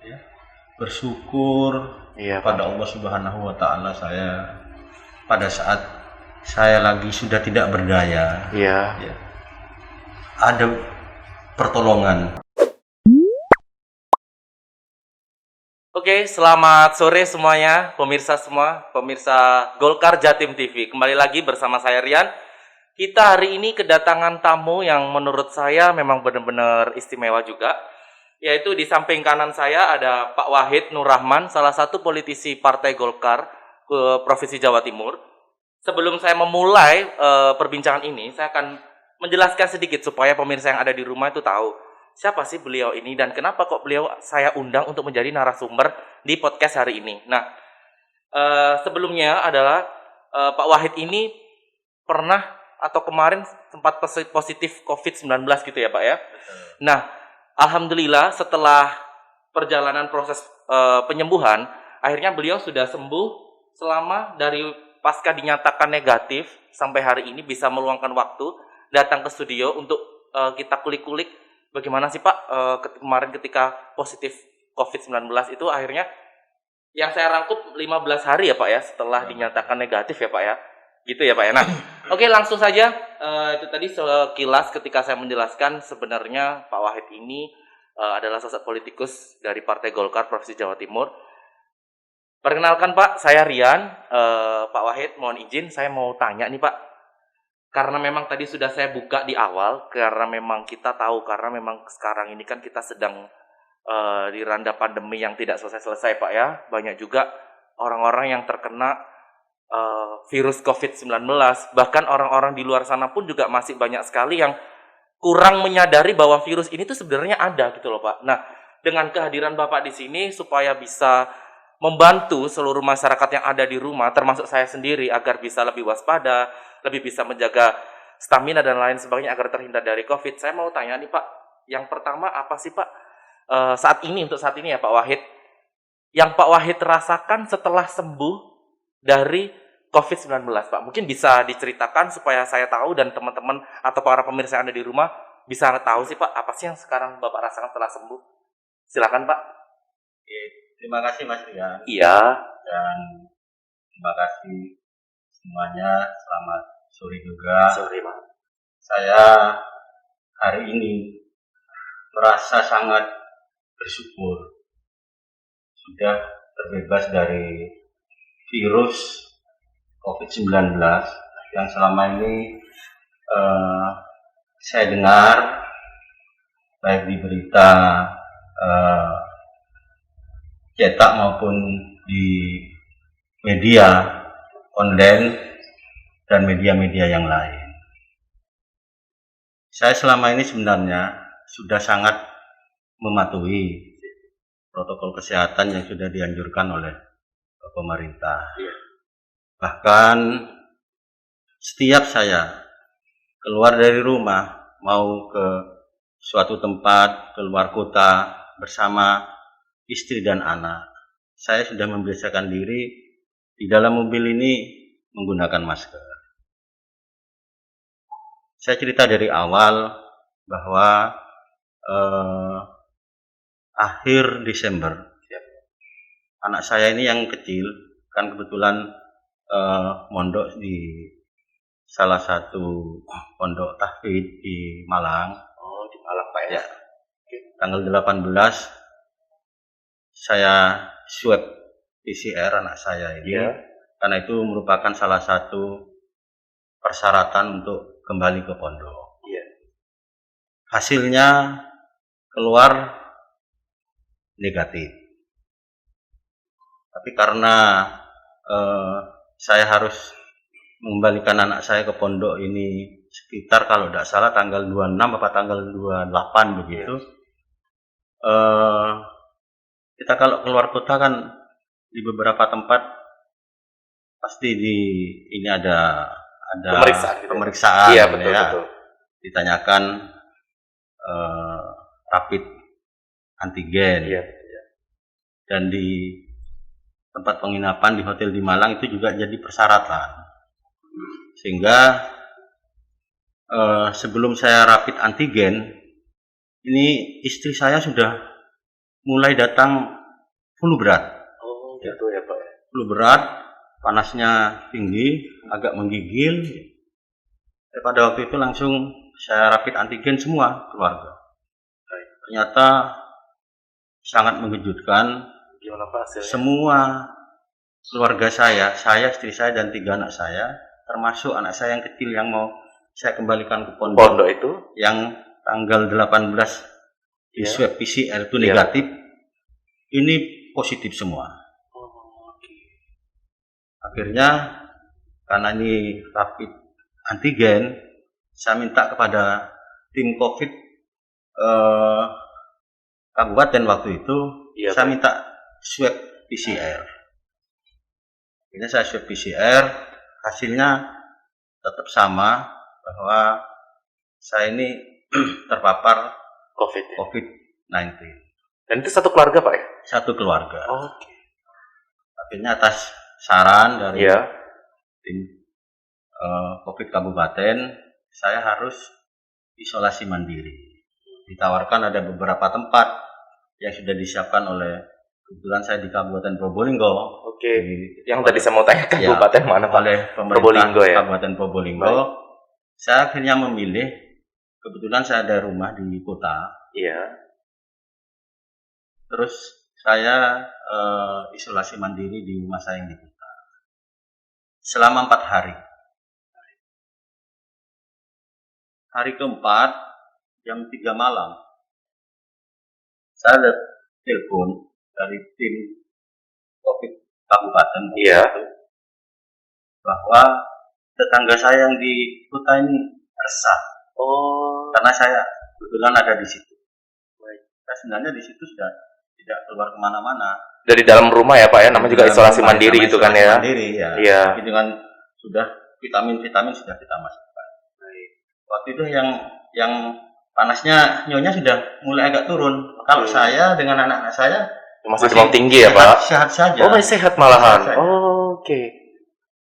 ya, bersyukur Iya, Pak. pada Allah Subhanahu wa taala saya pada saat saya lagi sudah tidak berdaya, Iya. ya, ada pertolongan. Oke, selamat sore semuanya, pemirsa semua, pemirsa Golkar Jatim TV. Kembali lagi bersama saya Rian. Kita hari ini kedatangan tamu yang menurut saya memang benar-benar istimewa juga. Yaitu di samping kanan saya ada Pak Wahid Nur Rahman, salah satu politisi Partai Golkar ke Provinsi Jawa Timur. Sebelum saya memulai perbincangan ini, saya akan menjelaskan sedikit supaya pemirsa yang ada di rumah itu tahu siapa sih beliau ini dan kenapa kok beliau saya undang untuk menjadi narasumber di podcast hari ini. Nah, sebelumnya adalah Pak Wahid ini pernah atau kemarin sempat positif COVID-19 gitu ya Pak ya. Nah, alhamdulillah setelah perjalanan proses penyembuhan, akhirnya beliau sudah sembuh selama dari pasca dinyatakan negatif sampai hari ini bisa meluangkan waktu datang ke studio untuk kita kulik-kulik bagaimana sih Pak kemarin ketika positif COVID-19 itu akhirnya yang saya rangkup 15 hari ya Pak ya setelah dinyatakan negatif ya Pak ya. Gitu ya Pak ya. Nah, oke langsung saja itu tadi sekilas ketika saya menjelaskan sebenarnya Pak Wahid ini adalah sosok politikus dari Partai Golkar Provinsi Jawa Timur. Perkenalkan Pak, saya Rian. Pak Wahid mohon izin saya mau tanya nih Pak. Karena memang tadi sudah saya buka di awal, karena memang kita tahu, karena memang sekarang ini kan kita sedang diranda pandemi yang tidak selesai-selesai Pak ya. Banyak juga orang-orang yang terkena virus COVID-19. Bahkan orang-orang di luar sana pun juga masih banyak sekali yang kurang menyadari bahwa virus ini tuh sebenarnya ada gitu loh Pak. Nah, dengan kehadiran Bapak di sini supaya bisa membantu seluruh masyarakat yang ada di rumah, termasuk saya sendiri, agar bisa lebih waspada, lebih bisa menjaga stamina dan lain sebagainya agar terhindar dari COVID. Saya mau tanya nih Pak, yang pertama apa sih Pak untuk saat ini ya Pak Wahid, yang Pak Wahid rasakan setelah sembuh dari COVID-19 Pak? Mungkin bisa diceritakan supaya saya tahu dan teman-teman atau para pemirsa yang ada di rumah bisa tahu sih Pak, apa sih yang sekarang Bapak rasakan setelah sembuh? Silakan Pak. Oke, terima kasih Mas Rian Iya. dan terima kasih semuanya. Selamat sore juga. Sorry Pak. Saya hari ini merasa sangat bersyukur sudah terbebas dari virus COVID-19 yang selama ini saya dengar baik di berita cetak maupun di media online dan media-media yang lain. Saya selama ini sebenarnya sudah sangat mematuhi protokol kesehatan yang sudah dianjurkan oleh pemerintah. Bahkan setiap saya keluar dari rumah, mau ke suatu tempat, keluar kota bersama istri dan anak, saya sudah membiasakan diri di dalam mobil ini menggunakan masker. Saya cerita dari awal bahwa akhir Desember, anak saya ini yang kecil, kan kebetulan mondok di salah satu pondok tahfidz di Malang. Oh, di Malang Pak ya. Tanggal 18 saya swab PCR anak saya ini, karena itu merupakan salah satu persyaratan untuk kembali ke pondok. Hasilnya keluar negatif. Tapi karena saya harus mengembalikan anak saya ke pondok ini sekitar kalau tidak salah tanggal 26 atau tanggal 28 begitu. Kita kalau keluar kota kan di beberapa tempat pasti ini ada pemeriksaan Iya, betul, ya. betul. Ditanyakan rapid antigen. Dan di tempat penginapan di hotel di Malang itu juga jadi persyaratan. Sehingga sebelum saya rapid antigen, ini istri saya sudah mulai datang flu berat. Oh, gitu ya Pak. Flu berat, panasnya tinggi, agak menggigil. Pada waktu itu langsung saya rapid antigen semua keluarga. Ternyata sangat mengejutkan. Gimana Pak hasilnya? Semua keluarga saya, istri saya dan 3 anak saya, termasuk anak saya yang kecil yang mau saya kembalikan ke Pondok itu? yang tanggal 18 di Ya. swab PCR itu Ya. negatif, ini positif semua. Oh, oke. Akhirnya karena ini rapid antigen, saya minta kepada tim COVID kabupaten waktu itu, Iya, saya Pak. minta swab PCR. Akhirnya saya swab PCR, hasilnya tetap sama bahwa saya ini terpapar COVID ya? COVID-19. Dan itu satu keluarga Pak ya? Satu keluarga. Oke. Akhirnya atas saran dari Iya. tim COVID kabupaten, saya harus isolasi mandiri. Ditawarkan ada beberapa tempat yang sudah disiapkan oleh, kebetulan saya di Kabupaten Probolinggo. Oke. di- Yang tadi saya mau tanya Ya, kabupaten mana Pak? oleh pemerintah Probolinggo ya? Kabupaten Probolinggo. Saya akhirnya memilih, kebetulan saya ada rumah di kota, Iya. terus saya isolasi mandiri di rumah saya yang di kota selama 4 hari. Hari keempat jam 3 malam saya ada telepon dari tim COVID kabupaten Iya. bahwa tetangga saya yang di kota ini resah Oh. karena saya kebetulan ada di situ. Baik. Saya sebenarnya di situ sudah tidak keluar kemana-mana. Dari dalam rumah ya Pak ya? Namanya juga Dalam isolasi rumah, mandiri namanya gitu kan isolasi ya? Mandiri ya. Iya. Tapi dengan sudah vitamin sudah kita masukkan. Waktu itu yang panasnya nyonya sudah mulai agak turun. Kalau Oke. saya dengan anak-anak saya Masih demam tinggi ya Pak? Sehat saja. Oh, masih sehat malahan. Sehat saja. Oh, oke.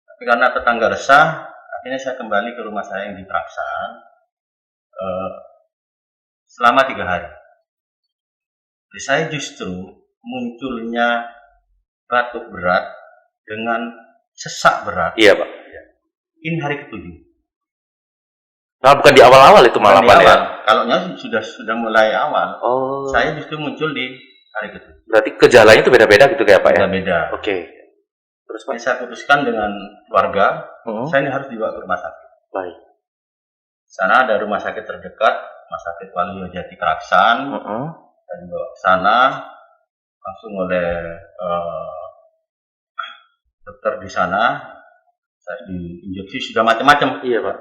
Tapi karena tetangga resah, akhirnya saya kembali ke rumah saya yang di Traksaan selama 3 hari. Jadi saya justru munculnya batuk berat dengan sesak berat. Iya Pak. Ini hari ke-7. Nah, bukan di awal-awal itu malah Bukan Pak di ya? awal. Kalaunya sudah mulai awal. Oh. Saya justru muncul di hari ke-7. Berarti gejalanya itu beda-beda gitu kayak Pak ya? Beda-beda. Oke. Terus Pak? Ini saya putuskan dengan keluarga, Hmm. saya ini harus dibawa ke rumah sakit. Baik. Sana ada rumah sakit terdekat, Rumah Sakit Waluyo Jati Kraksaan. Heeh. Saya dibawa ke sana langsung oleh dokter di sana. Saya diinjeksi sudah macam-macam. Iya Pak.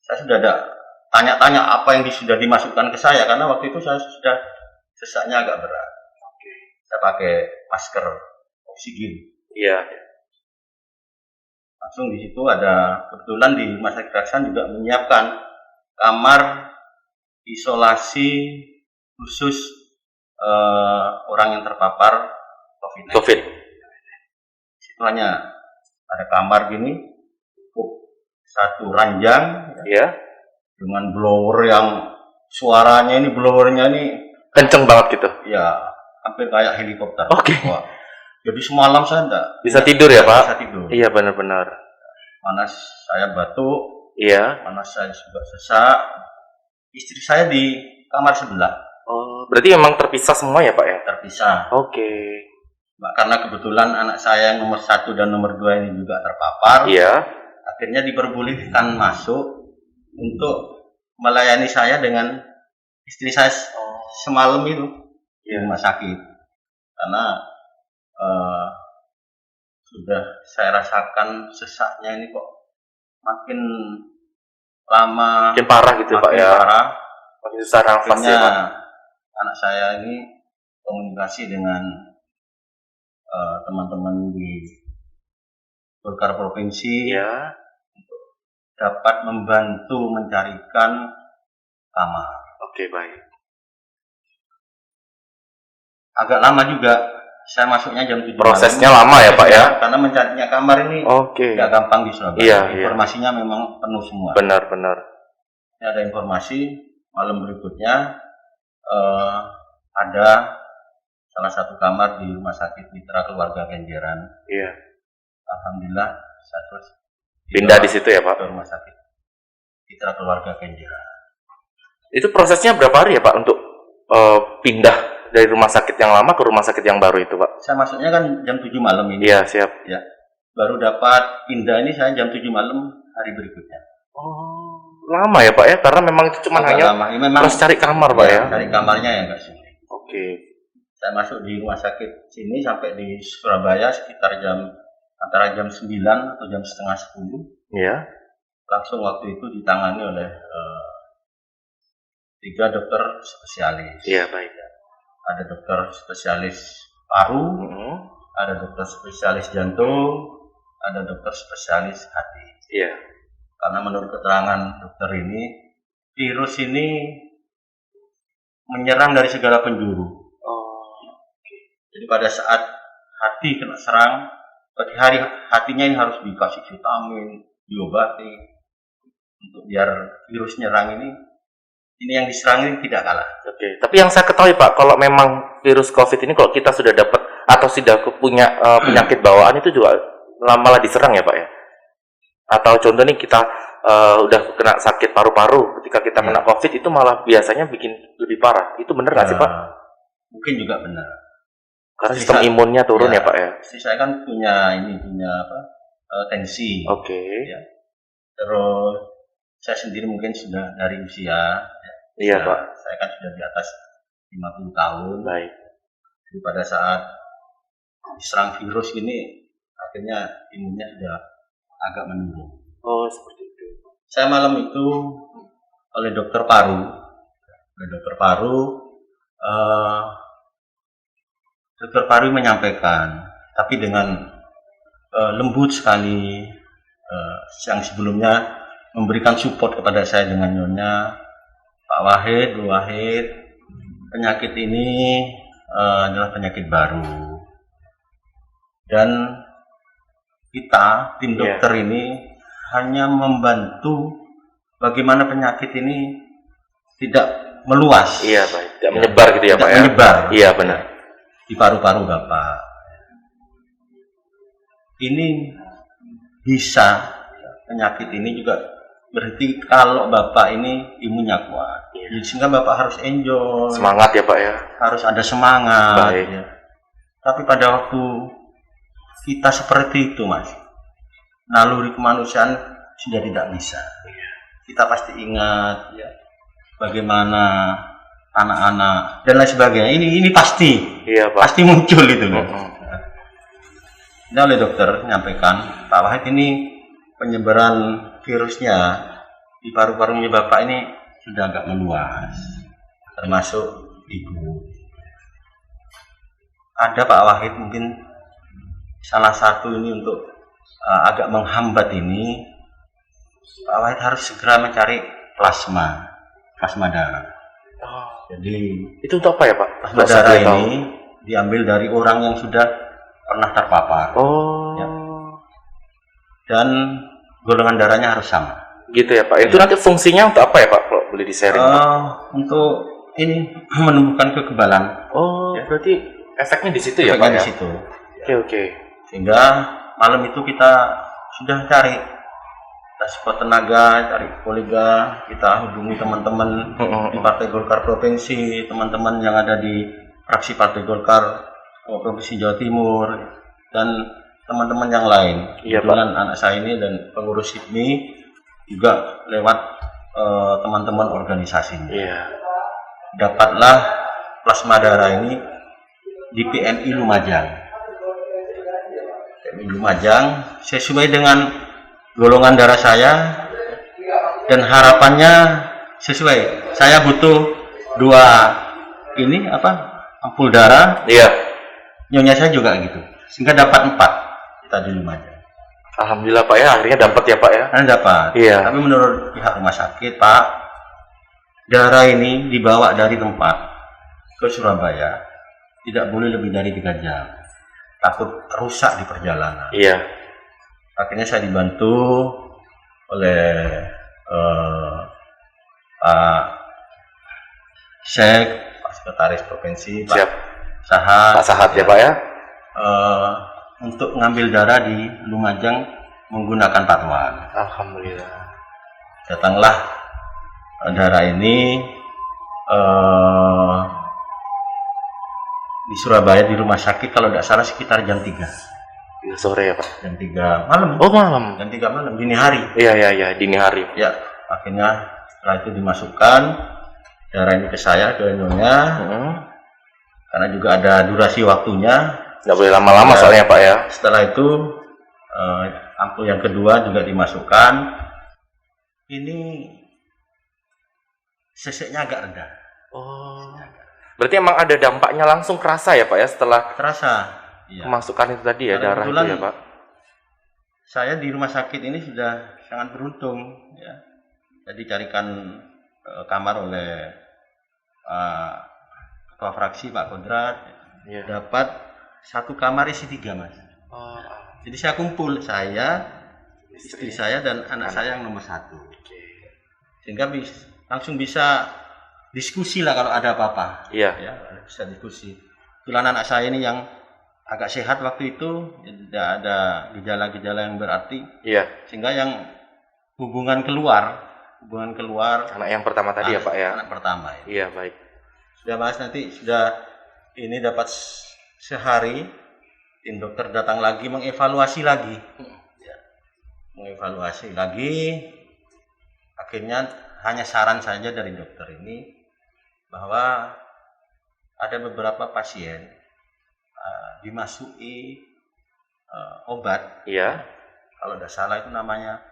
Saya sudah ada tanya-tanya apa yang sudah dimasukkan ke saya karena waktu itu saya sudah sesaknya agak berat. Saya pakai masker oksigen. Iya. Langsung di situ ada, kebetulan di Rumah Sakit Kraksaan juga menyiapkan kamar isolasi khusus orang yang terpapar COVID-19. COVID. Di situ hanya ada kamar gini, cukup satu ranjang Iya. dengan blower yang suaranya ini, blowernya ini Kenceng banget gitu. ya hampir kayak helikopter. Oke. Wah, jadi semalam saya enggak Bisa tidur ya Pak? bisa tidur. Iya benar-benar. Panas saya batuk, Iya. panas saya juga sesak. Istri saya di kamar sebelah Oh, berarti memang terpisah semua ya Pak ya? terpisah. Oke. Karena kebetulan anak saya yang nomor 1 dan nomor 2 ini juga terpapar. Iya. Akhirnya diperbolehkan masuk untuk melayani saya dengan istri saya semalam itu di rumah sakit. Karena sudah saya rasakan sesaknya ini kok makin lama Makin parah gitu Pak makin ya? parah. Makin susah nafas Akhirnya ya Pak? anak saya ini komunikasi dengan teman-teman di Golkar Provinsi Iya. dapat membantu mencarikan kamar. Oke, baik. Agak lama juga, saya masuknya jam 7 Prosesnya malam. lama ya Pak ya? Karena mencarinya kamar ini Oke. tidak gampang di Surabaya. Iya, iya. Informasinya memang penuh semua. Benar-benar. Ini ada informasi malam berikutnya ada salah satu kamar di Rumah Sakit Mitra Keluarga Kenjeran. Iya. Alhamdulillah saya terus Pindah di situ ya, Pak? ke Rumah Sakit Mitra Keluarga Kenjeran. Itu prosesnya berapa hari ya, Pak, untuk pindah dari rumah sakit yang lama ke rumah sakit yang baru itu, Pak? Saya masuknya kan jam 7 malam ini. Iya, siap. Ya. Baru dapat pindah ini saya jam 7 malam hari berikutnya. Oh, lama ya, Pak ya? Karena memang itu cuma Agak hanya lama. Ini memang terus cari kamar, Pak ya? cari kamarnya yang enggak sulit. Oke. Saya masuk di rumah sakit sini sampai di Surabaya sekitar antara jam 9 atau jam setengah 10. Iya. Langsung waktu itu ditangani oleh 3 dokter spesialis. Iya, baik. Ada dokter spesialis paru, ada dokter spesialis jantung, ada dokter spesialis hati. Iya. Karena menurut keterangan dokter ini, virus ini menyerang dari segala penjuru. Jadi pada saat hati kena serang, berarti hatinya ini harus dikasih vitamin, diobati, untuk biar virus nyerang ini yang diserang ini tidak kalah. Oke. Tapi yang saya ketahui, Pak, kalau memang virus COVID ini kalau kita sudah dapat atau sudah punya penyakit bawaan itu juga malah diserang ya, Pak ya? Atau contoh nih kita udah kena sakit paru-paru, ketika kita kena COVID itu malah biasanya bikin lebih parah. Itu benar nggak sih, Pak? Mungkin juga benar. Karena sistem imunnya turun ya, Pak ya? Istri saya kan punya tensi. Oke. Ya. Terus saya sendiri mungkin sudah dari usia. Iya, Pak. Saya kan sudah di atas 50 tahun. Baik. Jadi pada saat diserang virus ini, akhirnya imunnya sudah agak menurun. Oh, seperti itu. Saya malam itu oleh dokter paru. Dokter paru menyampaikan, tapi dengan lembut sekali, yang sebelumnya memberikan support kepada saya dengan nyonya, Pak Wahid, Bu Wahid, penyakit ini adalah penyakit baru. Dan kita, tim dokter ini, hanya membantu bagaimana penyakit ini tidak meluas. Iya, baik. Tidak menyebar gitu ya, Pak ya? Menyebar. Iya, benar. Di paru-paru Bapak. Ini bisa, penyakit ini juga berarti kalau Bapak ini imunnya kuat. Sehingga Bapak harus enjoy. Semangat ya, Pak ya? Harus ada semangat. Baik. Ya. Tapi pada waktu kita seperti itu, Mas, naluri kemanusiaan sudah tidak bisa. Kita pasti ingat ya, bagaimana anak-anak dan lain sebagainya. Ini pasti. Iya, Pak. Pasti muncul itu loh. Dan oleh dokter menyampaikan, Pak Wahid, ini penyebaran virusnya di paru-parunya Bapak ini sudah agak meluas, termasuk Ibu. Ada Pak Wahid mungkin salah satu ini untuk agak menghambat ini, Pak Wahid harus segera mencari plasma darah. Jadi itu untuk apa ya, Pak? Plasma darah ini diambil dari orang yang sudah pernah terpapar. Ya. Dan golongan darahnya harus sama. Gitu ya, Pak. Itu nanti fungsinya untuk apa ya, Pak? Kalau boleh di-sharing. Untuk ini menumbuhkan kekebalan. Ya. Berarti efeknya di situ ya, Pak? Di situ. Oke. Sehingga malam itu kita sudah cari, kita support tenaga, cari kolega, kita hubungi teman-teman di Partai Golkar Provinsi, teman-teman yang ada di fraksi Partai Golkar Provinsi Jawa Timur, dan teman-teman yang lain. Kebetulan anak saya ini dan pengurus HIPMI juga lewat teman-teman organisasinya. Dapatlah plasma darah ini di PMI Lumajang. PMI Lumajang sesuai dengan golongan darah saya dan harapannya sesuai. Saya butuh 2 ampul darah. Nyonya saya juga gitu. Sehingga dapat 4 kita di Lumajang. Alhamdulillah, Pak ya, akhirnya dapat ya, Pak ya. Dapat. Tapi menurut pihak rumah sakit, Pak, darah ini dibawa dari tempat ke Surabaya tidak boleh lebih dari 3 jam. Takut rusak di perjalanan. Akhirnya saya dibantu oleh Pak Syekh, Pak Sekretaris Provinsi, Pak Sahat. Pak Sahat ya Pak ya. Untuk ngambil darah di Lumajang menggunakan patwal. Alhamdulillah. Datanglah darah ini di Surabaya di rumah sakit kalau tidak salah sekitar jam 3. Ya, sore ya Pak. Jam 3 malam. Oh malam. Jam 3 malam, dini hari. Iya dini hari. Ya, akhirnya setelah itu dimasukkan darah ini ke saya, ke nyonya. Karena juga ada durasi waktunya. Nggak boleh lama-lama soalnya Pak ya. Setelah itu ampul yang kedua juga dimasukkan. Ini seseknya agak rendah. Oh. Berarti emang ada dampaknya langsung kerasa ya Pak ya setelah Terasa. Iya. kemasukan itu tadi ya, Karena darah itu kebetulan ya Pak. Saya di rumah sakit ini sudah sangat beruntung ya. Jadi carikan kamar oleh ketua fraksi Pak Kodrat. Iya. Dapat satu kamar isi 3 Mas. Oh. Jadi saya kumpul, saya, istri saya dan anak saya yang nomor 1. Sehingga langsung bisa diskusi lah kalau ada apa-apa. Iya. Ya, bisa diskusi. Kebetulan anak saya ini yang agak sehat waktu itu, tidak ada gejala-gejala yang berarti. Iya. Sehingga yang hubungan keluar Anak yang pertama tadi ya Pak ya. Anak pertama ya. Iya baik. Sudah Mas, nanti sudah ini dapat sehari, tim dokter datang lagi mengevaluasi lagi. Ya. Mengevaluasi lagi, akhirnya hanya saran saja dari dokter ini bahwa ada beberapa pasien dimasuki obat. Iya. Kalau tidak salah itu namanya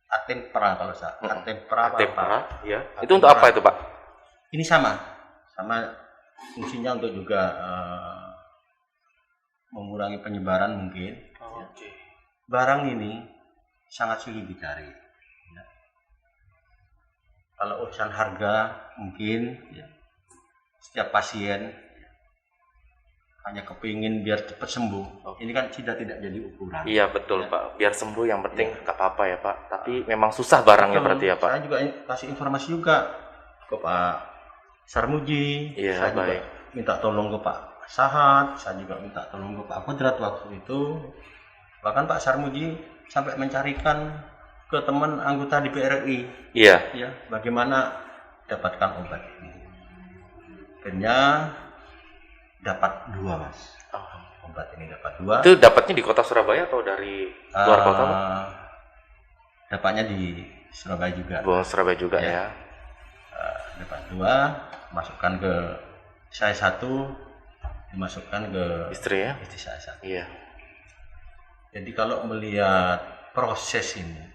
Atempra kalau salah. Atempra ya. Itu untuk apa itu Pak? Ini sama fungsinya untuk juga mengurangi penyebaran mungkin. Oke. Barang ini sangat sulit dicari. Ya. Kalau urusan harga mungkin ya, setiap pasien ya, hanya kepingin biar cepat sembuh. Ini kan tidak jadi ukuran. Iya betul Ya. Pak. Biar sembuh yang penting nggak apa-apa ya Pak. Tapi memang susah barangnya Betul. berarti ya Pak. Saya juga kasih informasi juga ke Pak Sarmuji. Iya, Saya juga baik. minta tolong ke Pak Sahat. Saya juga minta tolong ke Pak Kodrat waktu itu. Bahkan Pak Sarmuji sampai mencarikan ke teman anggota DPR RI. Iya. Ya, bagaimana dapatkan obat ini. Akhirnya dapat 2 Mas. Obat ini dapat 2. Itu dapatnya di kota Surabaya atau dari luar kota Pak? Dapatnya di Surabaya juga. Surabaya juga Ya. ya. Dapat 2, masukkan ke saya 1, dimasukkan ke Istri ya? istri saya 1. Iya. Jadi kalau melihat proses ini,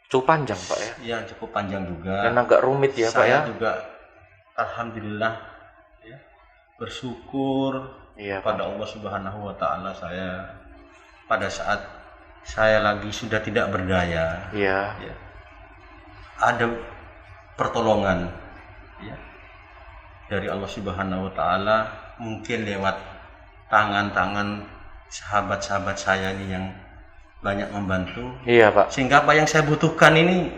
Cukup panjang Pak ya. ya cukup panjang juga. Dan agak rumit ya Pak ya. Saya juga alhamdulillah ya, bersyukur Iya Pak. pada Allah Subhanahu wa taala saya pada saat saya lagi sudah tidak berdaya. Iya. Ya, ada pertolongan ya, dari Allah Subhanahu wa taala mungkin lewat tangan-tangan sahabat-sahabat saya ini yang banyak membantu Iya Pak. sehingga apa yang saya butuhkan ini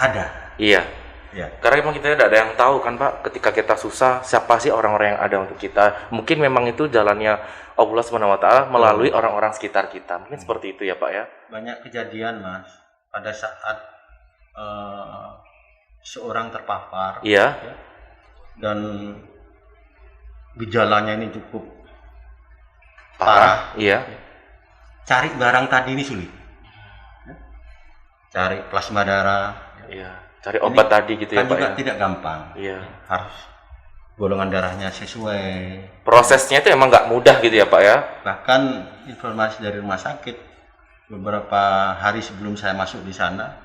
ada. Iya. Ya. Karena memang kita tidak ada yang tahu kan Pak, ketika kita susah siapa sih orang-orang yang ada untuk kita. Mungkin memang itu jalannya Allah Subhanahu wa taala melalui orang-orang sekitar kita. Mungkin seperti itu ya Pak ya. Banyak kejadian Mas pada saat seorang terpapar Iya. ya, dan gejalanya ini cukup parah. Iya. Cari barang tadi ini sulit. Ya. Cari plasma darah. Iya. Cari obat tadi gitu ya Kan Pak juga ya. tidak gampang. Iya. Harus golongan darahnya sesuai. Prosesnya itu emang nggak mudah gitu ya Pak ya. Bahkan informasi dari rumah sakit beberapa hari sebelum saya masuk di sana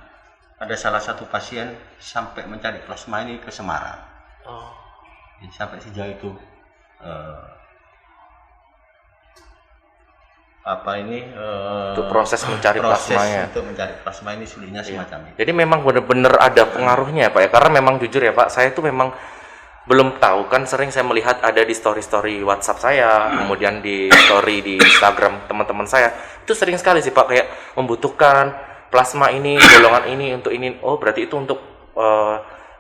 ada salah satu pasien sampai mencari plasma ini ke Semarang. Oh. Sampai sejauh itu Untuk proses mencari plasmanya. untuk mencari plasma ini sulitnya Iya. semacam itu. Jadi memang benar-benar ada pengaruhnya ya Pak ya. Karena memang jujur ya Pak, saya itu memang belum tahu kan, sering saya melihat ada di story-story WhatsApp saya, kemudian di story di Instagram teman-teman saya. Itu sering sekali sih Pak kayak membutuhkan plasma ini, golongan ini untuk ini. Oh, berarti itu untuk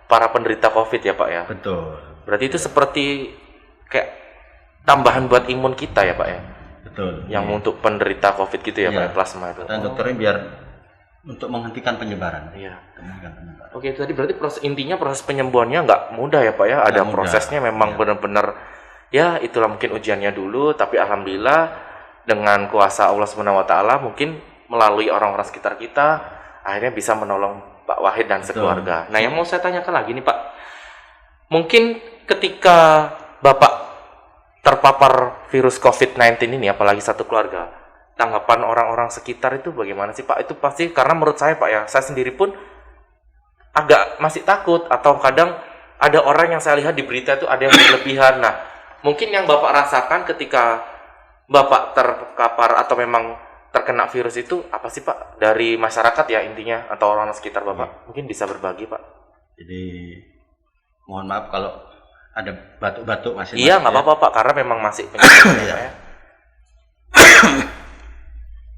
para penderita COVID ya Pak ya. Betul. Berarti itu seperti kayak tambahan buat imun kita ya Pak ya. Betul. Yang untuk penderita COVID gitu ya Pak ya, plasma itu. Dan dokternya biar untuk menghentikan penyebaran. Iya. Menghentikan penyebaran. Oke, itu tadi berarti proses penyembuhannya nggak mudah ya Pak ya. Ada mudah. prosesnya memang benar-benar ya itulah mungkin ujiannya dulu, tapi alhamdulillah dengan kuasa Allah Subhanahu wa taala mungkin melalui orang-orang sekitar kita akhirnya bisa menolong Pak Wahid dan sekeluarga. Nah, yang mau saya tanyakan lagi nih Pak. Mungkin ketika Bapak terpapar virus COVID-19 ini, apalagi satu keluarga, tanggapan orang-orang sekitar itu bagaimana sih Pak? Itu pasti karena menurut saya Pak ya, saya sendiri pun agak masih takut, atau kadang ada orang yang saya lihat di berita itu ada yang berlebihan. Nah, mungkin yang Bapak rasakan ketika Bapak terpapar atau memang terkena virus itu apa sih Pak? Dari masyarakat ya intinya, atau orang sekitar Bapak? Mungkin bisa berbagi Pak. Jadi mohon maaf kalau ada batuk-batuk masih. Iya, nggak apa-apa Pak, karena memang masih penyakit ya.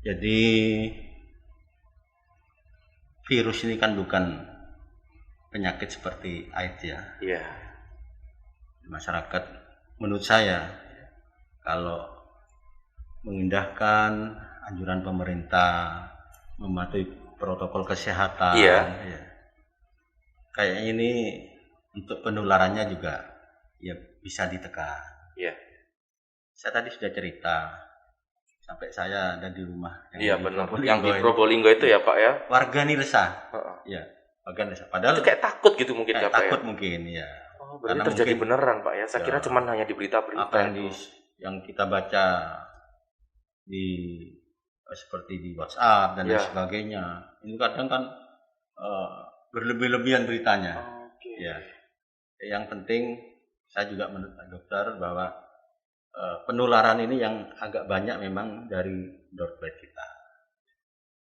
Jadi virus ini kan bukan penyakit seperti AIDS ya. Iya. Masyarakat menurut saya kalau mengindahkan anjuran pemerintah, mematuhi protokol kesehatan, Iya. Ya, kayaknya ini untuk penularannya juga ya bisa ditekan. Iya. Saya tadi sudah cerita sampai saya ada di rumah. Iya benar. Yang di Probolinggo itu ya Pak ya. Warga nih resah. Ya, warga resah. Padahal itu kayak takut gitu mungkin ya Pak takut ya. mungkin ya. Oh, berarti terjadi beneran Pak ya. Saya kira cuma hanya di berita-berita. Apa yang kita baca di seperti di WhatsApp dan lain sebagainya. Ini kadang kan berlebih-lebihan beritanya. Ya. Yang penting saya juga menurut dokter bahwa penularan ini yang agak banyak memang dari droplet kita.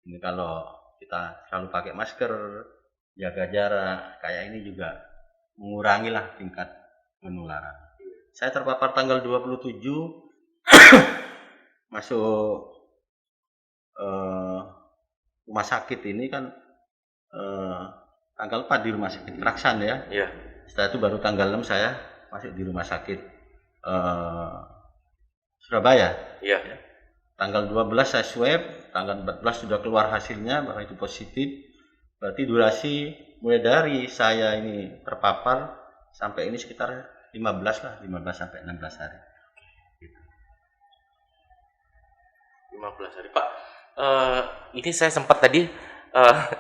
Ini kalau kita selalu pakai masker, jaga jarak, kayak ini juga mengurangi lah tingkat penularan. Saya terpapar tanggal 27 masuk rumah sakit ini kan tanggal 4 di rumah sakit Raksan ya. Iya. Setelah itu baru tanggal 6 saya masuk di rumah sakit Surabaya. Iya. Tanggal 12 saya swab, tanggal 14 sudah keluar hasilnya bahwa itu positif. Berarti durasi mulai dari saya ini terpapar sampai ini sekitar 15 sampai 16 hari. 15 hari Pak. Ini saya sempat tadi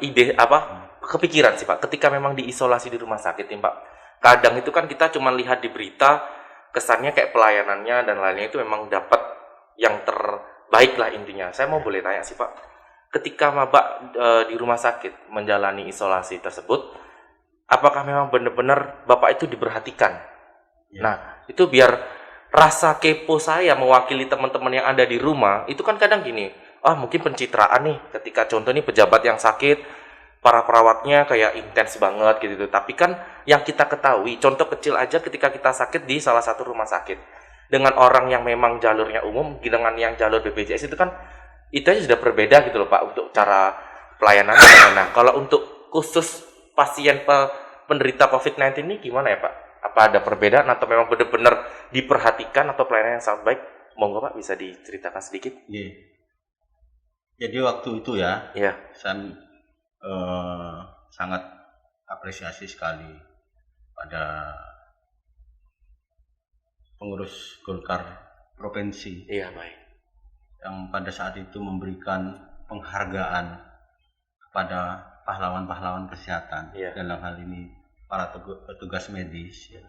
ide kepikiran sih Pak, ketika memang diisolasi di rumah sakit nih Pak, kadang itu kan kita cuma lihat di berita, kesannya kayak pelayanannya dan lainnya itu memang dapat yang terbaik lah intinya. Saya mau boleh tanya sih Pak, ketika Bapak di rumah sakit menjalani isolasi tersebut, apakah memang benar-benar Bapak itu diperhatikan? Ya. Nah, itu biar rasa kepo saya mewakili teman-teman yang ada di rumah, itu kan kadang gini, mungkin pencitraan nih, ketika contoh nih pejabat yang sakit, para perawatnya kayak intens banget gitu. Tapi kan yang kita ketahui, contoh kecil aja ketika kita sakit di salah satu rumah sakit, dengan orang yang memang jalurnya umum, dengan yang jalur BPJS itu kan, itu aja sudah berbeda gitu loh Pak, untuk cara pelayanannya. Nah, kalau untuk khusus pasien penderita COVID-19 ini gimana ya Pak? Apa ada perbedaan atau memang benar-benar diperhatikan atau pelayanan yang sangat baik? Monggo Pak, bisa diceritakan sedikit? Iya. Jadi waktu itu ya, saya sangat apresiasi sekali pada pengurus Golkar provinsi. Iya, baik. Yang pada saat itu memberikan penghargaan kepada pahlawan-pahlawan kesehatan, dalam hal ini para petugas medis. Ya.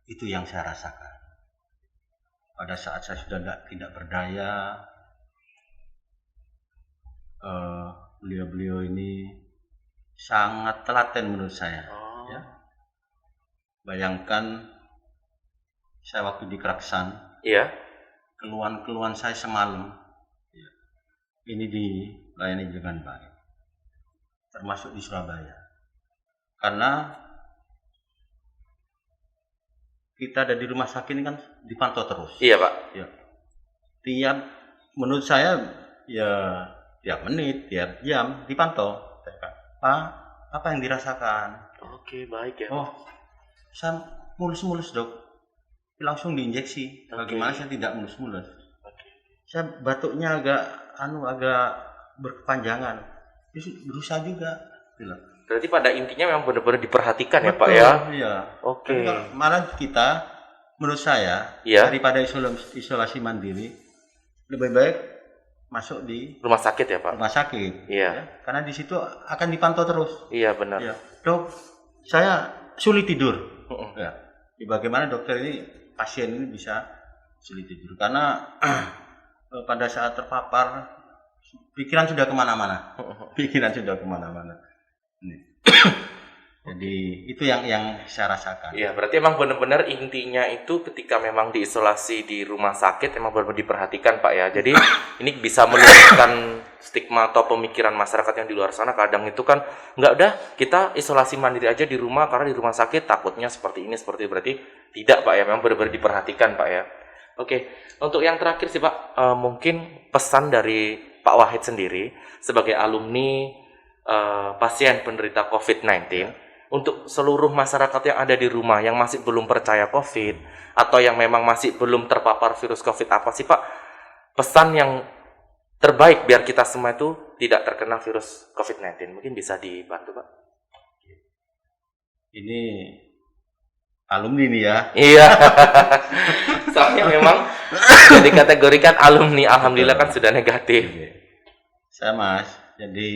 Itu yang saya rasakan. Pada saat saya sudah tidak berdaya, beliau-beliau ini sangat telaten menurut saya. Ya. Bayangkan saya waktu di Kraksan, keluhan-keluhan saya semalam, ini dilayani dengan baik, termasuk di Surabaya. Karena kita ada di rumah sakit ini kan dipantau terus. Iya Pak. Ya. Menurut saya ya tiap menit, tiap jam dipantau. Pak, apa yang dirasakan? Oke, baik ya. Oh, saya mulus-mulus dok. langsung diinjeksi. Oke. Bagaimana saya tidak mulus-mulus? Oke. Saya batuknya agak berkepanjangan. Terus berusaha juga. Gitu. Berarti pada intinya memang benar-benar diperhatikan ya Pak Betul, ya. Iya. Oke. Tapi kalau malah kita, menurut saya, Iya. daripada isolasi mandiri, lebih baik masuk di Rumah sakit ya Pak. rumah sakit. Iya. Ya. Karena di situ akan dipantau terus. Iya benar. Ya. Dok, saya sulit tidur. Mm-mm. Ya. Bagaimana dokter ini, pasien ini bisa sulit tidur? Karena pada saat terpapar, pikiran sudah kemana-mana. Pikiran sudah kemana-mana. Ini. Jadi itu yang saya rasakan. Iya, berarti emang benar-benar intinya itu ketika memang diisolasi di rumah sakit emang benar-benar diperhatikan Pak ya. Jadi ini bisa meluruskan stigma atau pemikiran masyarakat yang di luar sana. Kadang itu kan nggak udah kita isolasi mandiri aja di rumah karena di rumah sakit takutnya seperti ini seperti itu. Berarti tidak Pak ya, memang benar-benar diperhatikan Pak ya. Oke, untuk yang terakhir sih Pak, mungkin pesan dari Pak Wahid sendiri sebagai alumni pasien penderita COVID-19 untuk seluruh masyarakat yang ada di rumah yang masih belum percaya COVID atau yang memang masih belum terpapar virus COVID, apa sih Pak pesan yang terbaik biar kita semua itu tidak terkena virus COVID-19? Mungkin bisa dibantu Pak. Ini alumni nih ya. Iya. Soalnya memang sudah dikategorikan alumni, alhamdulillah kan sudah negatif. Saya Mas, jadi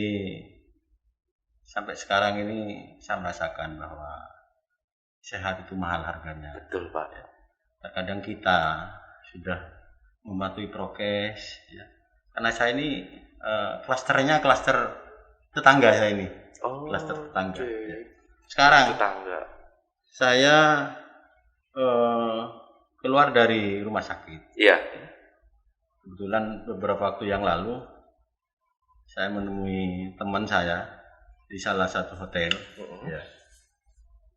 sampai sekarang ini saya merasakan bahwa sehat itu mahal harganya. Betul Pak. Terkadang kita sudah mematuhi prokes, ya. Karena saya ini klasternya klaster tetangga saya ini, Oh, klaster tetangga. oke. Ya. Sekarang Tetangga. saya keluar dari rumah sakit. Iya. Kebetulan beberapa waktu yang lalu saya menemui teman saya di salah satu hotel, ya.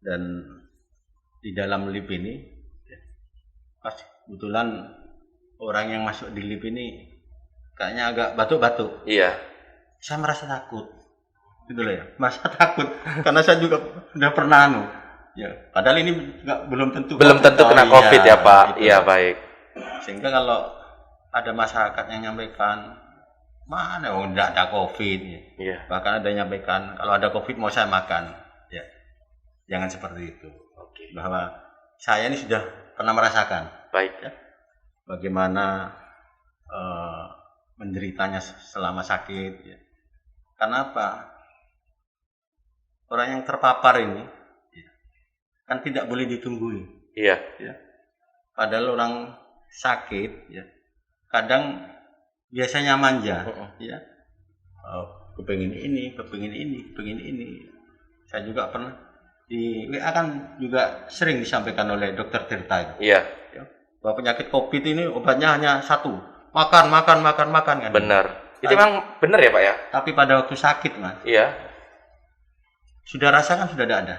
Dan di dalam lift ini, ya, pas kebetulan orang yang masuk di lift ini kayaknya agak batuk-batuk. Iya. Saya merasa takut, gitu loh ya, merasa takut karena saya juga sudah pernah ya. Padahal ini belum tentu Kena iya, COVID ya Pak. gitu. Iya baik. Sehingga kalau ada masyarakat yang nyampaikan mana enggak ada COVID, ya. Iya. Bahkan ada yang nyampaikan kalau ada COVID mau saya makan, ya jangan seperti itu. Oke. Bahwa saya ini sudah pernah merasakan, Baik. ya, bagaimana menderitanya selama sakit, ya. Karena apa? Orang yang terpapar ini, ya, kan tidak boleh ditungguin. Iya. Ya. Padahal orang sakit, ya, kadang biasanya manja, ya, kepengin ini. Saya juga pernah di WA kan juga sering disampaikan oleh dokter Tirta, Iya. ya, bahwa penyakit COVID ini obatnya hanya satu, makan kan. Benar. Itu memang benar ya Pak ya? Tapi pada waktu sakit Mas, Iya. sudah rasa kan sudah tidak ada,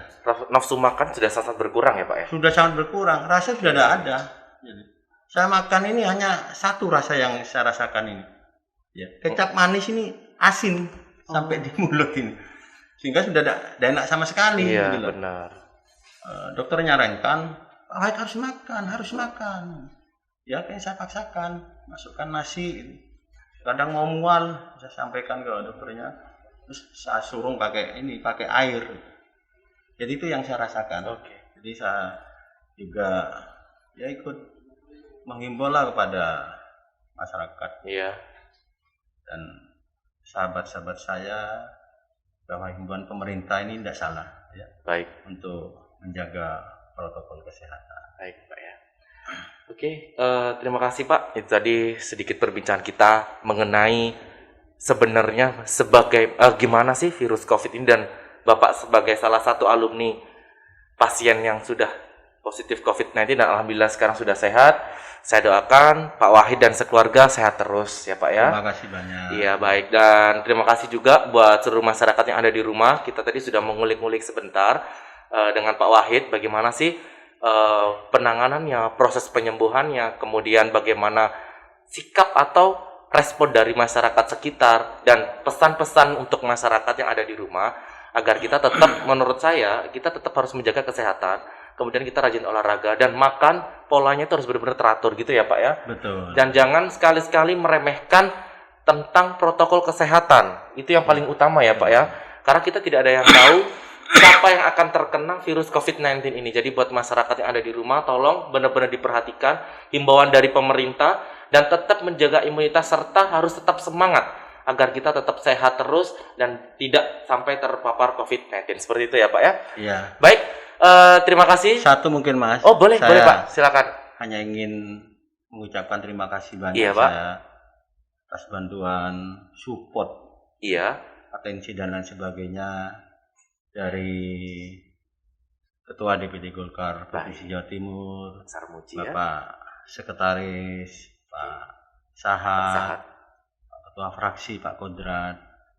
Nafsu makan sudah sangat berkurang ya Pak ya? sudah sangat berkurang, rasa sudah tidak ada. Jadi, saya makan ini hanya satu rasa yang saya rasakan ini, ya, kecap manis ini asin sampai di mulut ini, sehingga sudah tidak enak sama sekali. Iya gitu loh. benar. Dokter nyarankan, Pak Wahid harus makan. Ya kayak saya paksakan, masukkan nasi. Kadang mau mual, saya sampaikan ke dokternya, terus saya suruh pakai air. Jadi itu yang saya rasakan. Oke. Jadi saya juga ya ikut menghimbau lah kepada masyarakat Iya. dan sahabat-sahabat saya bahwa himbauan pemerintah ini tidak salah, ya, Baik. untuk menjaga protokol kesehatan. Baik Pak ya. Oke, terima kasih Pak. Itu tadi sedikit perbincangan kita mengenai sebenarnya sebagai gimana sih virus COVID ini, dan Bapak sebagai salah satu alumni pasien yang sudah positif COVID-19 dan alhamdulillah sekarang sudah sehat. Saya doakan Pak Wahid dan sekeluarga sehat terus ya Pak ya. Terima kasih banyak. Iya baik, dan terima kasih juga buat seluruh masyarakat yang ada di rumah. Kita tadi sudah mengulik-ngulik sebentar dengan Pak Wahid bagaimana sih penanganannya, proses penyembuhannya, kemudian bagaimana sikap atau respon dari masyarakat sekitar, dan pesan-pesan untuk masyarakat yang ada di rumah agar kita tetap, menurut saya, kita tetap harus menjaga kesehatan kemudian kita rajin olahraga dan makan polanya itu harus benar-benar teratur gitu ya Pak ya. Betul. Dan jangan sekali-sekali meremehkan tentang protokol kesehatan. Itu yang paling utama ya Pak ya. Karena kita tidak ada yang tahu siapa yang akan terkena virus COVID-19 ini. Jadi buat masyarakat yang ada di rumah, tolong benar-benar diperhatikan himbauan dari pemerintah dan tetap menjaga imunitas serta harus tetap semangat agar kita tetap sehat terus dan tidak sampai terpapar COVID-19. Seperti itu ya Pak ya. Iya. Baik, terima kasih. Satu mungkin Mas. Oh boleh, Saya boleh Pak, silakan. hanya ingin mengucapkan terima kasih banyak Iya, Pak. saya atas bantuan support Iya, atensi dan lain sebagainya dari Ketua DPD Golkar Provinsi Jawa Timur, Sarmuji ya. Bapak Sekretaris, Pak Sahat, Sahat. Pak Ketua Fraksi Pak Kodrat,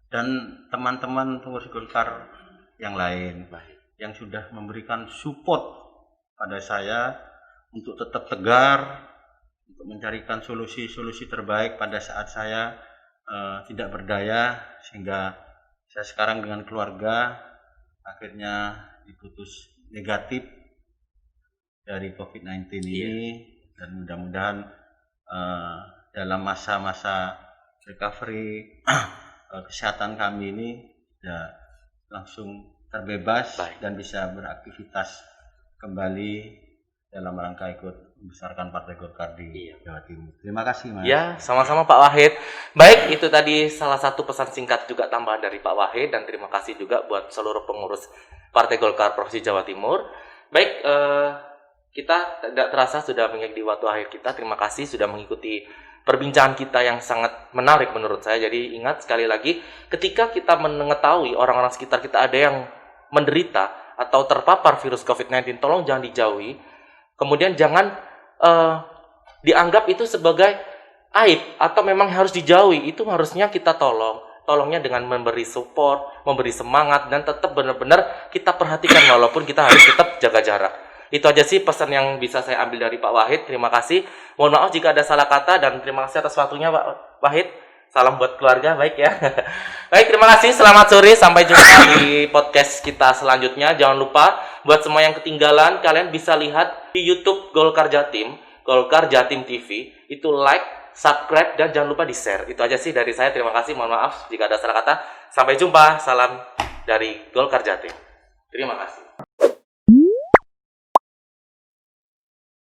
dan teman-teman pengurus Golkar yang lain Baik. yang sudah memberikan support pada saya untuk tetap tegar, untuk mencarikan solusi-solusi terbaik pada saat saya tidak berdaya, sehingga saya sekarang dengan keluarga akhirnya diputus negatif dari COVID-19 ini, dan mudah-mudahan dalam masa-masa recovery kesehatan kami ini ya langsung terbebas dan bisa beraktivitas kembali dalam rangka ikut membesarkan Partai Golkar di Jawa Timur. Terima kasih Mas. Ya, sama-sama Pak Wahid. Baik, itu tadi salah satu pesan singkat juga tambahan dari Pak Wahid, dan terima kasih juga buat seluruh pengurus Partai Golkar Provinsi Jawa Timur. Baik, kita tidak terasa sudah mengakhiri waktu akhir kita. Terima kasih sudah mengikuti perbincangan kita yang sangat menarik menurut saya. Jadi ingat sekali lagi, ketika kita mengetahui orang-orang sekitar kita ada yang menderita atau terpapar virus COVID-19, tolong jangan dijauhi. Kemudian jangan dianggap itu sebagai aib atau memang harus dijauhi. Itu harusnya kita tolongnya dengan memberi support, memberi semangat, dan tetap benar-benar kita perhatikan walaupun kita harus tetap jaga jarak. Itu aja sih pesan yang bisa saya ambil dari Pak Wahid. Terima kasih. Mohon maaf jika ada salah kata, dan terima kasih atas waktunya Pak Wahid. Salam buat keluarga, baik ya. Baik, terima kasih. Selamat sore. Sampai jumpa di podcast kita selanjutnya. Jangan lupa, buat semua yang ketinggalan, kalian bisa lihat di YouTube Golkar Jatim, Golkar Jatim TV. Itu like, subscribe, dan jangan lupa di-share. Itu aja sih dari saya. Terima kasih. Mohon maaf jika ada salah kata. Sampai jumpa. Salam dari Golkar Jatim. Terima kasih.